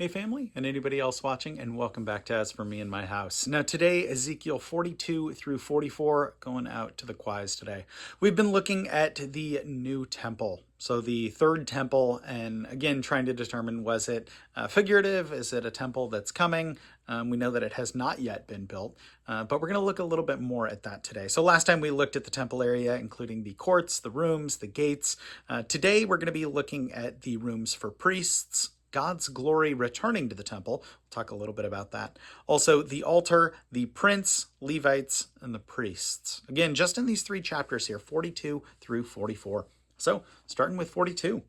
Hey family, and anybody else watching, and welcome back to As For Me and My House. Now today, Ezekiel 42 through 44, going out to the Quys today. We've been looking at the new temple, so the third temple, and again trying to determine, was it figurative? Is it a temple that's coming? We know that it has not yet been built, but we're going to look a little bit more at that today. So last time we looked at the temple area, including the courts, the rooms, the gates. Today we're going to be looking at the rooms for priests, God's glory returning to the temple. We'll talk a little bit about that. Also, the altar, the prince, Levites, and the priests. Again, just in these three chapters here, 42 through 44. So, starting with 42.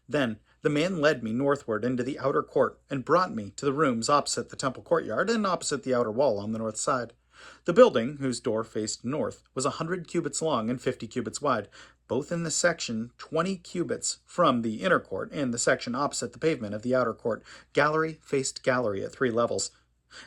Then the man led me northward into the outer court and brought me to the rooms opposite the temple courtyard and opposite the outer wall on the north side. The building, whose door faced north, was 100 cubits long and 50 cubits wide, both in the section 20 cubits from the inner court and the section opposite the pavement of the outer court. Gallery faced gallery at 3 levels.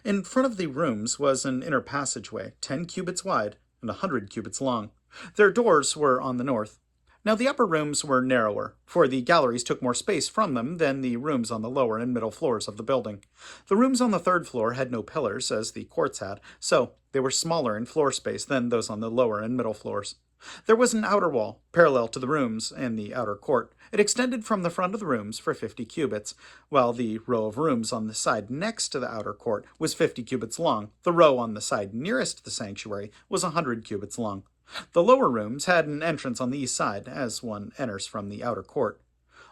In front of the rooms was an inner passageway, 10 cubits wide and 100 cubits long. Their doors were on the north. Now the upper rooms were narrower, for the galleries took more space from them than the rooms on the lower and middle floors of the building. The rooms on the third floor had no pillars, as the courts had, so they were smaller in floor space than those on the lower and middle floors. There was an outer wall, parallel to the rooms and the outer court. It extended from the front of the rooms for 50 cubits, while the row of rooms on the side next to the outer court was 50 cubits long. The row on the side nearest the sanctuary was 100 cubits long. The lower rooms had an entrance on the east side, as one enters from the outer court.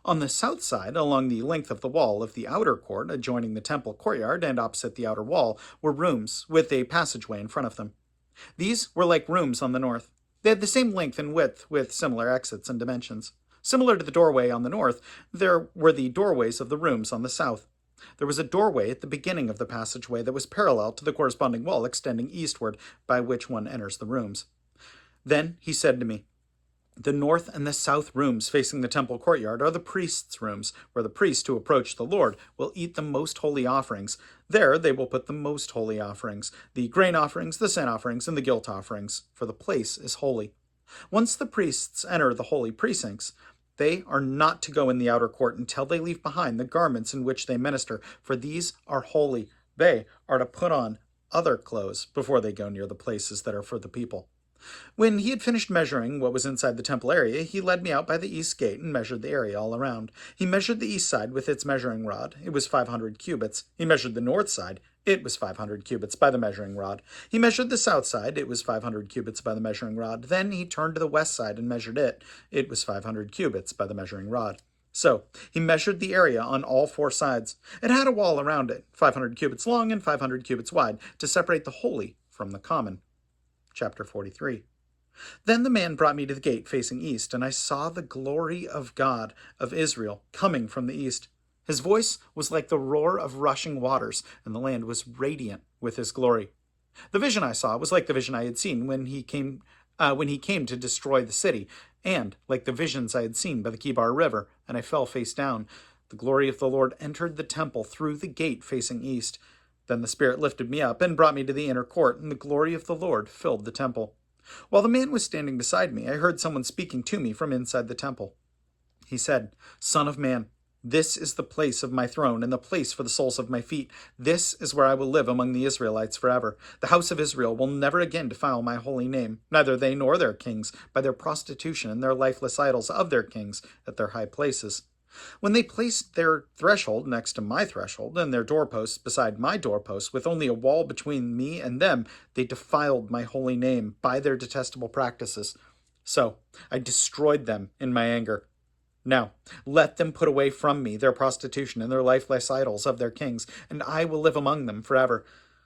On the south side, along the length of the wall of the outer court, adjoining the temple courtyard and opposite the outer wall, were rooms with a passageway in front of them. These were like rooms on the north. They had the same length and width, with similar exits and dimensions. Similar to the doorway on the north, there were the doorways of the rooms on the south. There was a doorway at the beginning of the passageway that was parallel to the corresponding wall extending eastward, by which one enters the rooms. Then he said to me, "The north and the south rooms facing the temple courtyard are the priests' rooms, where the priests who approach the Lord will eat the most holy offerings. There they will put the most holy offerings, the grain offerings, the sin offerings, and the guilt offerings, for the place is holy. Once the priests enter the holy precincts, they are not to go in the outer court until they leave behind the garments in which they minister, for these are holy. They are to put on other clothes before they go near the places that are for the people." When he had finished measuring what was inside the temple area, he led me out by the east gate and measured the area all around. He measured the east side with its measuring rod. It was 500 cubits. He measured the north side. It was 500 cubits by the measuring rod. He measured the south side. It was 500 cubits by the measuring rod. Then he turned to the west side and measured it. It was 500 cubits by the measuring rod. So he measured the area on all 4 sides. It had a wall around it, 500 cubits long and 500 cubits wide, to separate the holy from the common. Chapter 43. Then the man brought me to the gate facing east, and I saw the glory of God of Israel coming from the east. His voice was like the roar of rushing waters, and the land was radiant with his glory. The vision I saw was like the vision I had seen when he came to destroy the city, and like the visions I had seen by the Kibar River, and I fell face down. The glory of the Lord entered the temple through the gate facing east. Then the Spirit lifted me up and brought me to the inner court, and the glory of the Lord filled the temple. While the man was standing beside me, I heard someone speaking to me from inside the temple. He said, "Son of man, this is the place of my throne and the place for the soles of my feet. This is where I will live among the Israelites forever. The house of Israel will never again defile my holy name, neither they nor their kings, by their prostitution and their lifeless idols of their kings at their high places. When they placed their threshold next to my threshold, and their doorposts beside my doorposts, with only a wall between me and them, they defiled my holy name by their detestable practices. So I destroyed them in my anger. Now let them put away from me their prostitution and their lifeless idols of their kings, and I will live among them forever.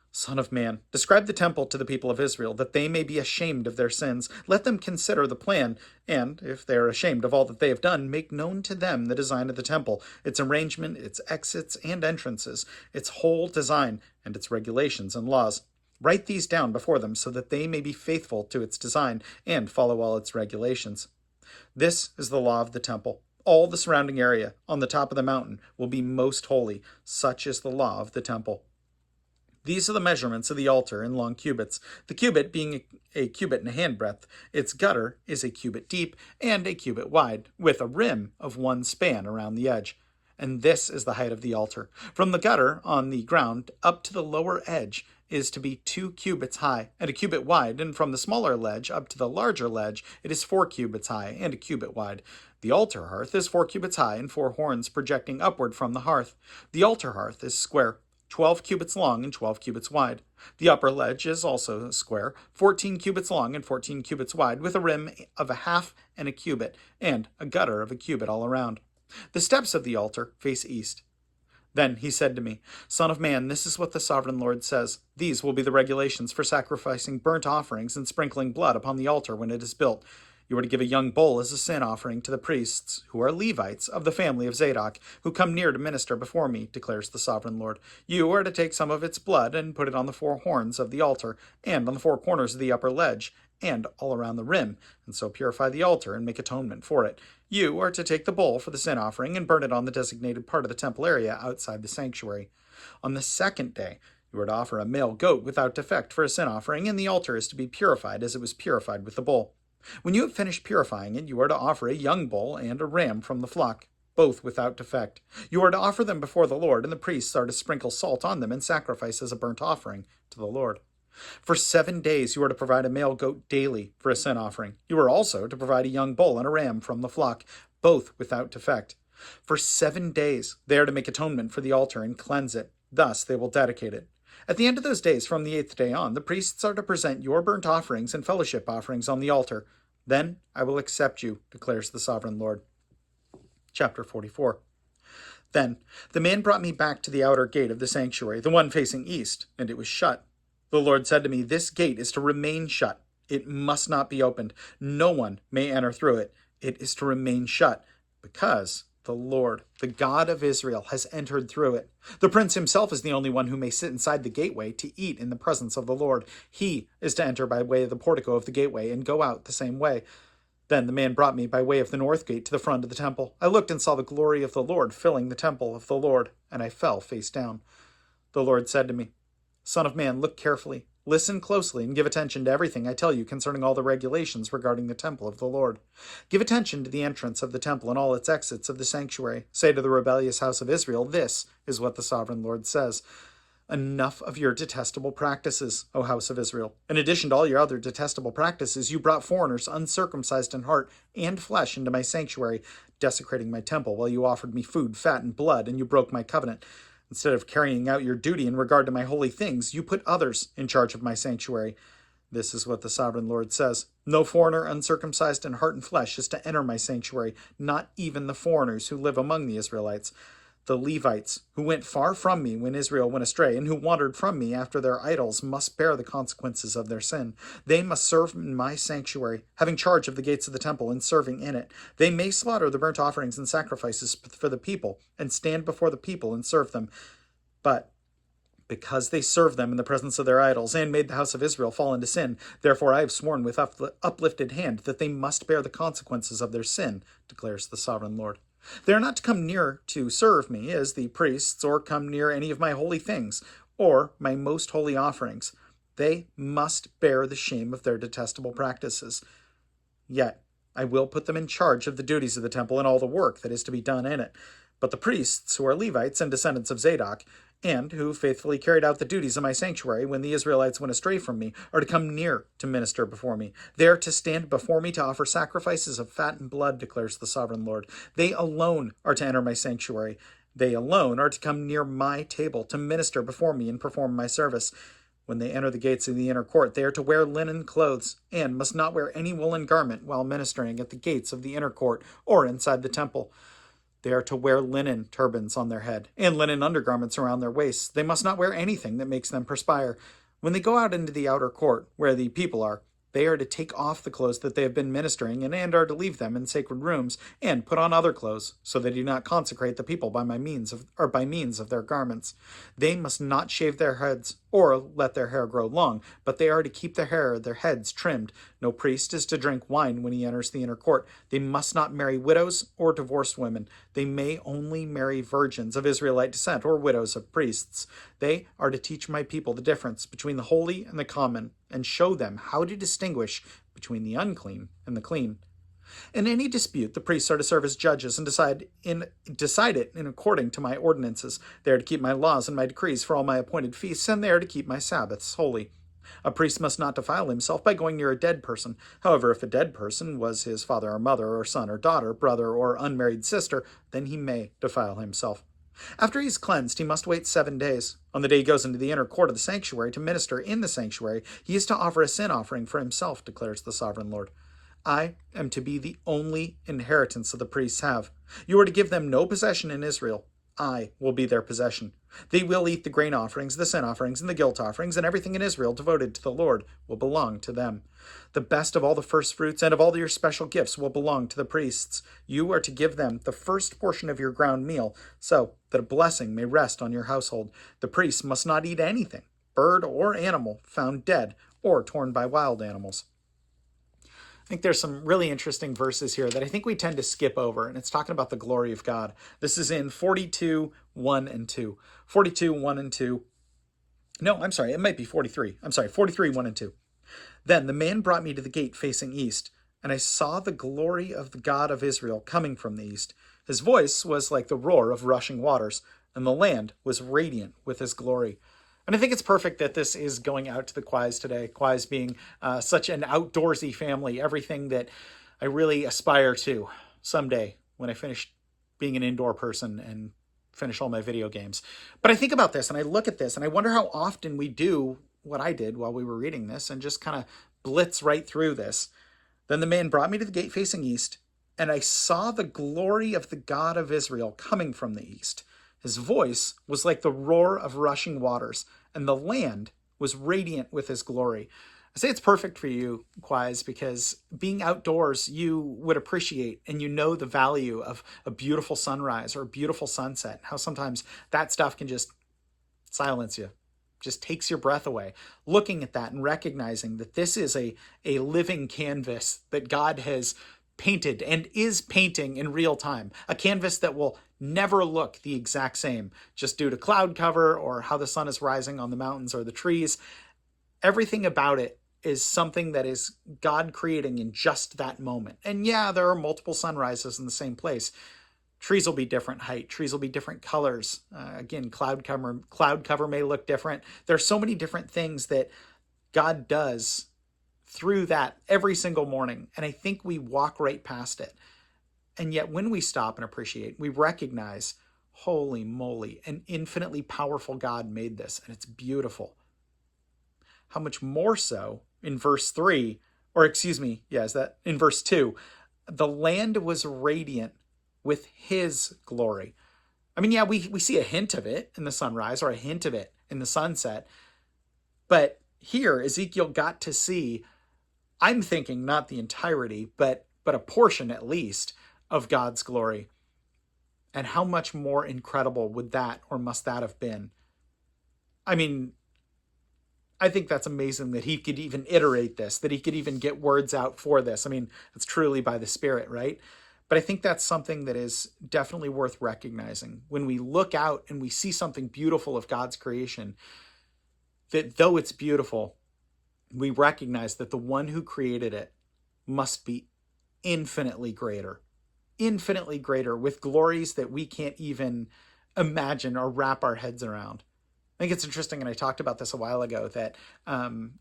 Son of man, describe the temple to the people of Israel, that they may be ashamed of their sins. Let them consider the plan, and, if they are ashamed of all that they have done, make known to them the design of the temple, its arrangement, its exits and entrances, its whole design, and its regulations and laws. Write these down before them, so that they may be faithful to its design and follow all its regulations. This is the law of the temple. All the surrounding area, on the top of the mountain, will be most holy. Such is the law of the temple. These are the measurements of the altar in long cubits, the cubit being a cubit and a handbreadth. Its gutter is a cubit deep and a cubit wide, with a rim of 1 span around the edge. And this is the height of the altar. From the gutter on the ground up to the lower edge is to be 2 cubits high and a cubit wide, and from the smaller ledge up to the larger ledge it is 4 cubits high and a cubit wide. The altar hearth is 4 cubits high and 4 horns projecting upward from the hearth. The altar hearth is square, 12 cubits long and 12 cubits wide. The upper ledge is also square, 14 cubits long and 14 cubits wide, with a rim of a half and a cubit, and a gutter of a cubit all around. The steps of the altar face east. Then he said to me, Son of man, this is what the sovereign Lord says. These will be the regulations for sacrificing burnt offerings and sprinkling blood upon the altar when it is built. You are to give a young bull as a sin offering to the priests, who are Levites of the family of Zadok, who come near to minister before me, declares the sovereign Lord. You are to take some of its blood and put it on the 4 horns of the altar, and on the 4 corners of the upper ledge, and all around the rim, and so purify the altar and make atonement for it. You are to take the bull for the sin offering and burn it on the designated part of the temple area outside the sanctuary. On the 2nd day, you are to offer a male goat without defect for a sin offering, and the altar is to be purified as it was purified with the bull. When you have finished purifying it, you are to offer a young bull and a ram from the flock, both without defect. You are to offer them before the Lord, and the priests are to sprinkle salt on them and sacrifice as a burnt offering to the Lord. For 7 days you are to provide a male goat daily for a sin offering. You are also to provide a young bull and a ram from the flock, both without defect. For 7 days they are to make atonement for the altar and cleanse it. Thus they will dedicate it. At the end of those days, from the 8th day on, the priests are to present your burnt offerings and fellowship offerings on the altar. Then I will accept you, declares the sovereign Lord. Chapter 44. Then the man brought me back to the outer gate of the sanctuary, the one facing east, and it was shut. The Lord said to me, This gate is to remain shut. It must not be opened. No one may enter through it. It is to remain shut, because the Lord, the God of Israel, has entered through it. The prince himself is the only one who may sit inside the gateway to eat in the presence of the Lord. He is to enter by way of the portico of the gateway and go out the same way. Then the man brought me by way of the north gate to the front of the temple. I looked and saw the glory of the Lord filling the temple of the Lord, and I fell face down. The Lord said to me, Son of man, look carefully. Listen closely and give attention to everything I tell you concerning all the regulations regarding the temple of the Lord. Give attention to the entrance of the temple and all its exits of the sanctuary. Say to the rebellious house of Israel, This is what the sovereign Lord says. Enough of your detestable practices, O house of Israel. In addition to all your other detestable practices, you brought foreigners uncircumcised in heart and flesh into my sanctuary, desecrating my temple while you offered me food, fat, and blood, and you broke my covenant. Instead of carrying out your duty in regard to my holy things, you put others in charge of my sanctuary. This is what the sovereign Lord says. No foreigner uncircumcised in heart and flesh is to enter my sanctuary, not even the foreigners who live among the Israelites. The Levites, who went far from me when Israel went astray, and who wandered from me after their idols, must bear the consequences of their sin. They must serve in my sanctuary, having charge of the gates of the temple and serving in it. They may slaughter the burnt offerings and sacrifices for the people, and stand before the people and serve them. But because they served them in the presence of their idols, and made the house of Israel fall into sin, therefore I have sworn with uplifted hand that they must bear the consequences of their sin, declares the sovereign Lord. They are not to come near to serve me as the priests, or come near any of my holy things, or my most holy offerings. They must bear the shame of their detestable practices. Yet I will put them in charge of the duties of the temple and all the work that is to be done in it. But the priests, who are Levites and descendants of Zadok, and who faithfully carried out the duties of my sanctuary when the Israelites went astray from me, are to come near to minister before me. They are to stand before me to offer sacrifices of fat and blood, declares the sovereign Lord. They alone are to enter my sanctuary. They alone are to come near my table to minister before me and perform my service. When they enter the gates of the inner court, they are to wear linen clothes, and must not wear any woolen garment while ministering at the gates of the inner court or inside the temple. They are to wear linen turbans on their head, and linen undergarments around their waists. They must not wear anything that makes them perspire. When they go out into the outer court, where the people are, they are to take off the clothes that they have been ministering in, and are to leave them in sacred rooms, and put on other clothes, so they do not consecrate the people by means of their garments. They must not shave their heads, or let their hair grow long, but they are to keep their heads trimmed. No priest is to drink wine when he enters the inner court. They must not marry widows or divorced women. They may only marry virgins of Israelite descent or widows of priests. They are to teach my people the difference between the holy and the common, and show them how to distinguish between the unclean and the clean. In any dispute, the priests are to serve as judges and decide it in according to my ordinances. They are to keep my laws and my decrees for all my appointed feasts, and they are to keep my Sabbaths holy. A priest must not defile himself by going near a dead person. However, if a dead person was his father or mother or son or daughter, brother or unmarried sister, then he may defile himself. After he is cleansed, he must wait 7 days. On the day he goes into the inner court of the sanctuary to minister in the sanctuary, he is to offer a sin offering for himself, declares the sovereign Lord. I am to be the only inheritance that the priests have. You are to give them no possession in Israel. I will be their possession. They will eat the grain offerings, the sin offerings, and the guilt offerings, and everything in Israel devoted to the Lord will belong to them. The best of all the first fruits and of all your special gifts will belong to the priests. You are to give them the first portion of your ground meal, so that a blessing may rest on your household. The priests must not eat anything, bird or animal, found dead or torn by wild animals. I think there's some really interesting verses here that I think we tend to skip over, and it's talking about the glory of God. This is in 42, 1 and 2. 42, 1 and 2. No, I'm sorry, it might be 43. I'm sorry, 43, 1 and 2. Then the man brought me to the gate facing east, and I saw the glory of the God of Israel coming from the east. His voice was like the roar of rushing waters, and the land was radiant with his glory. And I think it's perfect that this is going out to the Quys today. Quys being such an outdoorsy family, everything that I really aspire to someday when I finish being an indoor person and finish all my video games. But I think about this and I look at this and I wonder how often we do what I did while we were reading this and just kind of blitz right through this. Then the man brought me to the gate facing east, and I saw the glory of the God of Israel coming from the east. His voice was like the roar of rushing waters, and the land was radiant with his glory. I say it's perfect for you, Quys, because being outdoors, you would appreciate and you know the value of a beautiful sunrise or a beautiful sunset, how sometimes that stuff can just silence you, just takes your breath away. Looking at that and recognizing that this is a living canvas that God has painted and is painting in real time, a canvas that will never look the exact same just due to cloud cover or how the sun is rising on the mountains or the trees. Everything about it is something that is God creating in just that moment. And yeah, there are multiple sunrises in the same place. Trees will be different height. Trees will be different colors. Again, cloud cover may look different. There are so many different things that God does through that every single morning. And I think we walk right past it. And yet when we stop and appreciate, we recognize, holy moly, an infinitely powerful God made this, and it's beautiful. How much more so in verse 3, or excuse me, is that in verse 2, the land was radiant with his glory. I mean, yeah, we see a hint of it in the sunrise or a hint of it in the sunset. But here, Ezekiel got to see, I'm thinking not the entirety, but a portion at least of God's glory. And how much more incredible would that or must that have been? I mean, I think that's amazing that he could even iterate this, that he could even get words out for this. I mean, it's truly by the Spirit, right? But I think that's something that is definitely worth recognizing. When we look out and we see something beautiful of God's creation, that though it's beautiful, we recognize that the one who created it must be infinitely greater with glories that we can't even imagine or wrap our heads around. I think it's interesting, and I talked about this a while ago, that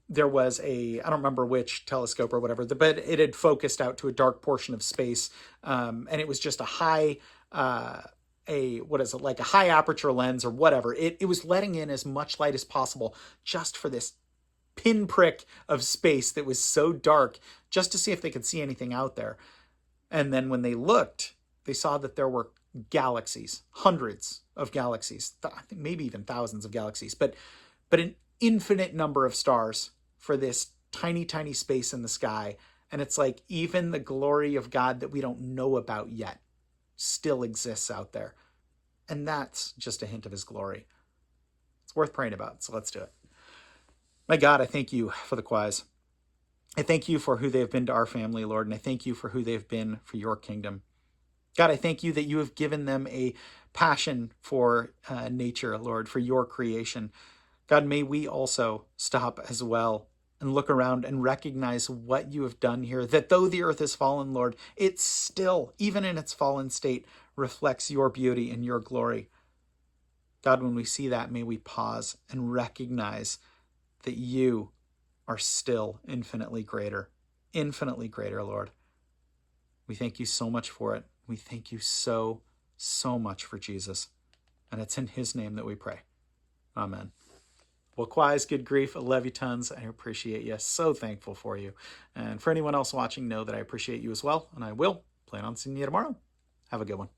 there was I don't remember which telescope or whatever, but it had focused out to a dark portion of space, and it was just a high, like a high aperture lens or whatever. It was letting in as much light as possible just for this pinprick of space that was so dark, just to see if they could see anything out there. And then when they looked, they saw that there were galaxies, hundreds of galaxies, I think maybe even thousands of galaxies, but an infinite number of stars for this tiny, tiny space in the sky. And it's like even the glory of God that we don't know about yet still exists out there. And that's just a hint of his glory. It's worth praying about, so let's do it. My God, I thank you for the Quys. I thank you for who they have been to our family, Lord, and I thank you for who they've been for your kingdom. God, I thank you that you have given them a passion for nature, Lord, for your creation. God, may we also stop as well and look around and recognize what you have done here, that though the earth is fallen, Lord, it still, even in its fallen state, reflects your beauty and your glory. God, when we see that, may we pause and recognize that you are still infinitely greater, Lord. We thank you so much for it. We thank you so, so much for Jesus. And it's in his name that we pray. Amen. Well, Quys, good grief. I love you tons. I appreciate you. So thankful for you. And for anyone else watching, know that I appreciate you as well. And I will plan on seeing you tomorrow. Have a good one.